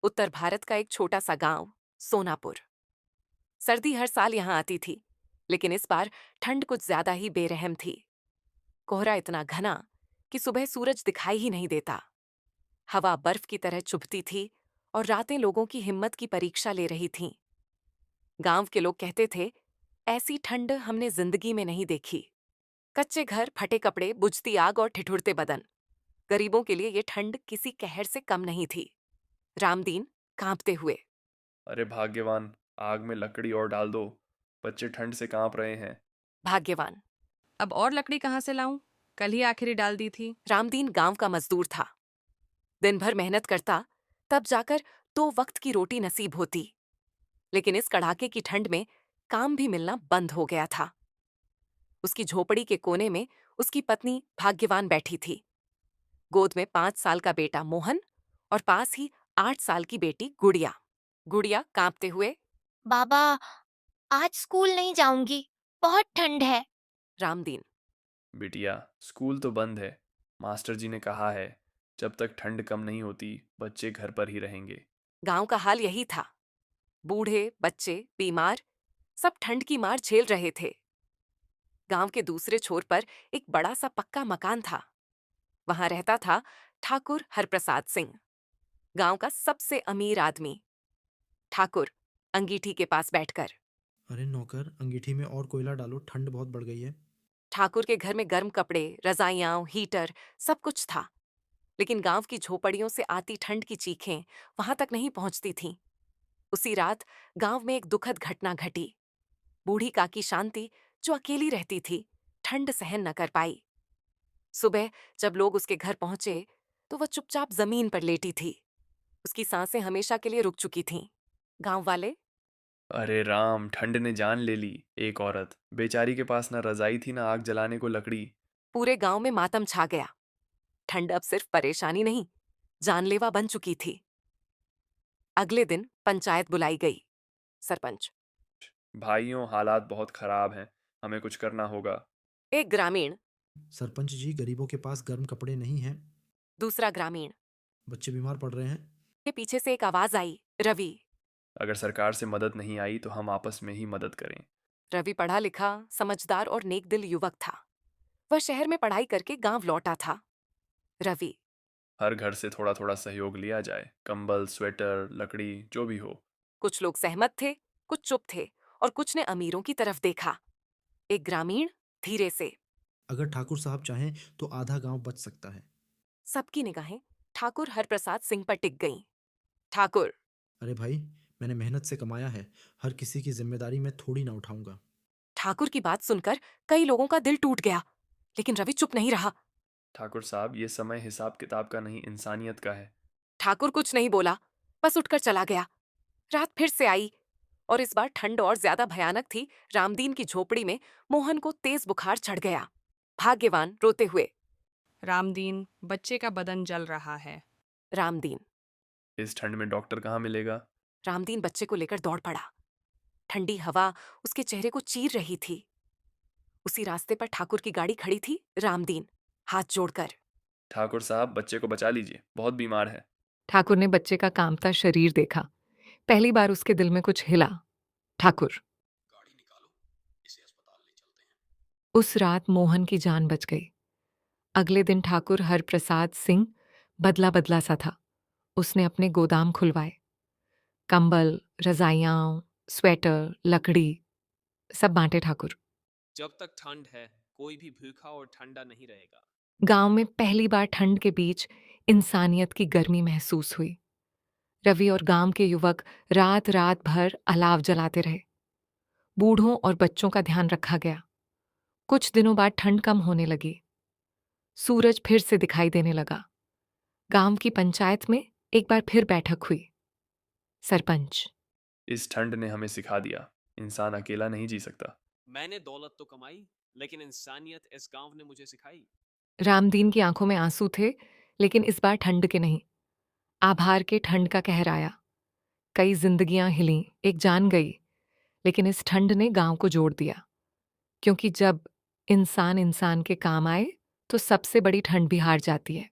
उत्तर भारत का एक छोटा सा गांव, सोनापुर। सर्दी हर साल यहाँ आती थी, लेकिन इस बार ठंड कुछ ज्यादा ही बेरहम थी। कोहरा इतना घना कि सुबह सूरज दिखाई ही नहीं देता। हवा बर्फ की तरह चुभती थी और रातें लोगों की हिम्मत की परीक्षा ले रही थीं। गांव के लोग कहते थे, ऐसी ठंड हमने जिंदगी में नहीं देखी। कच्चे घर, फटे कपड़े, बुझती आग और ठिठुरते बदन। गरीबों के लिए ये ठंड किसी कहर से कम नहीं थी। रामदीन कांपते हुए। अरे भाग्यवान, आग में लकड़ी और डाल दो। बच्चे ठंड से कांप रहे हैं। भाग्यवान। अब और लकड़ी कहाँ से लाऊं? कल ही आखिरी डाल दी थी। रामदीन गांव का मजदूर था। दिन भर मेहनत करता, तब जाकर 2 वक्त की रोटी नसीब होती। लेकिन इस कड़ाके की ठंड में काम भी मिलना बंद हो गया था। उसकी झोपड़ी के कोने में उसकी पत्नी भाग्यवान बैठी थी। गोद में 5 साल का बेटा मोहन और पास ही 8 साल की बेटी गुड़िया। गुड़िया कांपते हुए। बाबा, आज स्कूल नहीं जाऊंगी। बहुत ठंड है। रामदीन। बिटिया, स्कूल तो बंद है। मास्टर जी ने कहा है, जब तक ठंड कम नहीं होती बच्चे घर पर ही रहेंगे। गांव का हाल यही था। बूढ़े, बच्चे, बीमार, सब ठंड की मार झेल रहे थे। गांव के दूसरे छोर पर एक बड़ा सा पक्का मकान था। वहां रहता था ठाकुर हरप्रसाद सिंह, गांव का सबसे अमीर आदमी। ठाकुर अंगीठी के पास बैठकर। अरे नौकर, अंगीठी में और कोयला डालो, ठंड बहुत बढ़ गई है। ठाकुर के घर में गर्म कपड़े, रजाइयां, हीटर, सब कुछ था। लेकिन गांव की झोपड़ियों से आती ठंड की चीखें वहां तक नहीं पहुंचती थीं। उसी रात गांव में एक दुखद घटना घटी। बूढ़ी काकी शांति, जो अकेली रहती थी, ठंड सहन न कर पाई। सुबह जब लोग उसके घर पहुंचे, तो वह चुपचाप जमीन पर लेटी थी। उसकी सांसें हमेशा के लिए रुक चुकी थीं। गांव वाले। अरे राम, ठंड ने जान ले ली। एक औरत बेचारी के पास ना रजाई थी ना आग जलाने को लकड़ी। पूरे गांव में मातम छा गया। ठंड अब सिर्फ परेशानी नहीं, जानलेवा बन चुकी थी। अगले दिन पंचायत बुलाई गई। सरपंच, भाइयों, हालात बहुत खराब हैं। हमें कुछ करना होगा। एक ग्रामीण। सरपंच जी, गरीबों के पास गर्म कपड़े नहीं हैं। दूसरा ग्रामीण। बच्चे बीमार पड़ रहे हैं। के पीछे से एक आवाज आई, रवि। अगर सरकार से मदद नहीं आई तो हम आपस में ही मदद करें। रवि पढ़ा लिखा, समझदार और नेकदिल युवक था। वह शहर में पढ़ाई करके गांव लौटा था। रवि। हर घर से थोड़ा थोड़ा सहयोग लिया जाए, कंबल, स्वेटर, लकड़ी, जो भी हो। कुछ लोग सहमत थे, कुछ चुप थे, और कुछ ने अमीरों की तरफ देखा। एक ग्रामीण धीरे से। अगर ठाकुर साहब चाहें तो आधा गांव बच सकता है। सबकी निगाहें ठाकुर हरप्रसाद सिंह पर टिक गईं। ठाकुर। अरे भाई, मैंने मेहनत से कमाया है। हर किसी की जिम्मेदारी मैं थोड़ी ना उठाऊंगा। ठाकुर की बात सुनकर कई लोगों का दिल टूट गया, लेकिन रवि चुप नहीं रहा। ठाकुर साहब, ये समय हिसाब किताब का नहीं, इंसानियत का है। ठाकुर कुछ नहीं बोला, बस उठकर चला गया। रात फिर से आई, और इस बार ठंड और ज्यादा भयानक थी। रामदीन की झोपड़ी में मोहन को तेज बुखार चढ़ गया। भाग्यवान रोते हुए। रामदीन, बच्चे का बदन जल रहा है। रामदीन। इस ठंड में डॉक्टर कहाँ मिलेगा? रामदीन बच्चे को लेकर दौड़ पड़ा। ठंडी हवा उसके चेहरे को चीर रही थी। उसी रास्ते पर ठाकुर की गाड़ी खड़ी थी। रामदीन हाथ जोड़कर। ठाकुर साहब, बच्चे को बचा लीजिए, बहुत बीमार है। ठाकुर ने बच्चे का कांपता शरीर देखा। पहली बार उसके दिल में कुछ हिला। ठाकुर। उस रात मोहन की जान बच गई। अगले दिन ठाकुर हरप्रसाद सिंह बदला बदला सा था। उसने अपने गोदाम खुलवाए। कंबल, रजाइयां, स्वेटर, लकड़ी, सब बांटे ठाकुर। जब तक ठंड है, कोई भी भूखा और ठंडा नहीं रहेगा। गांव में पहली बार ठंड के बीच इंसानियत की गर्मी महसूस हुई। रवि और गांव के युवक रात रात भर अलाव जलाते रहे। बूढ़ों और बच्चों का ध्यान रखा गया। कुछ दिनों बाद ठंड कम होने लगी। सूरज फिर से दिखाई देने लगा। गांव की पंचायत में एक बार फिर बैठक हुई। सरपंच, इस ठंड ने हमें सिखा दिया, इंसान अकेला नहीं जी सकता। मैंने दौलत तो कमाई, लेकिन इंसानियत इस गांव ने मुझे सिखाई। रामदीन की आंखों में आंसू थे, लेकिन इस बार ठंड के नहीं, आभार के ठंड का कहर आया। कई जिंदगियां हिलीं, एक जान गई, लेकिन इस ठंड ने गांव को जोड़ दिया। क्योंकि जब इंसान इंसान के काम आए, तो सबसे बड़ी ठंड भी हार जाती है।